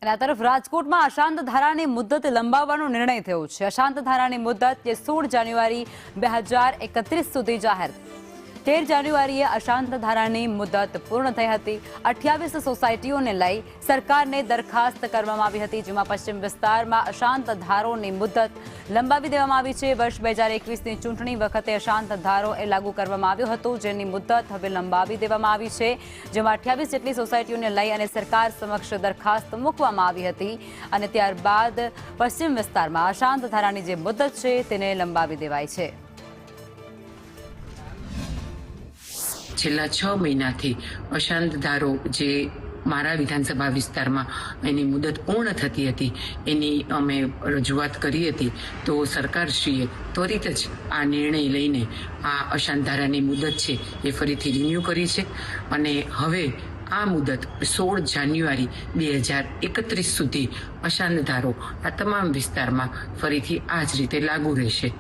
અને આ તરફ રાજકોટમાં અશાંત ધારાની મુદ્દત લંબાવવાનો નિર્ણય થયો છે। અશાંત ધારાની મુદ્દત જે 16 જાન્યુઆરી 2031 સુધી જાહેર। 13 જાન્યુઆરીએ અશાંત ધારાની મુદ્દત પૂર્ણ થઈ હતી। 28 સોસાયટીઓને લઈ સરકારને દરખાસ્ત કરવામાં આવી હતી, જેમાં પશ્ચિમ વિસ્તારમાં અશાંત ધારોની મુદ્દત લંબાવી દેવામાં આવી છે। વર્ષ 2021ની ચૂંટણી વખતે અશાંત ધારો લાગુ કરવામાં આવ્યો હતો, જેની મુદ્દત હવે લંબાવી દેવામાં આવી છે, જેમાં 28 જેટલી સોસાયટીઓને લઈ અને સરકાર સમક્ષ દરખાસ્ત મૂકવામાં આવી હતી અને ત્યારબાદ પશ્ચિમ વિસ્તારમાં અશાંત ધારાની જે મુદ્દત છે તેને લંબાવી દેવાઈ છે। છેલ્લા 6 મહિનાથી અશાંત ધારો જે મારા વિધાનસભા વિસ્તારમાં એની મુદત પૂર્ણ થતી હતી એની અમે રજૂઆત કરી હતી, તો સરકારશ્રીએ ત્વરિત જ આ નિર્ણય લઈને આ અશાંત ધારાની મુદત છે એ ફરીથી રિન્યૂ કરી છે અને હવે આ મુદત 16 જાન્યુઆરી 2031 સુધી અશાંત ધારો આ તમામ વિસ્તારમાં ફરીથી આ જ રીતે લાગુ રહેશે।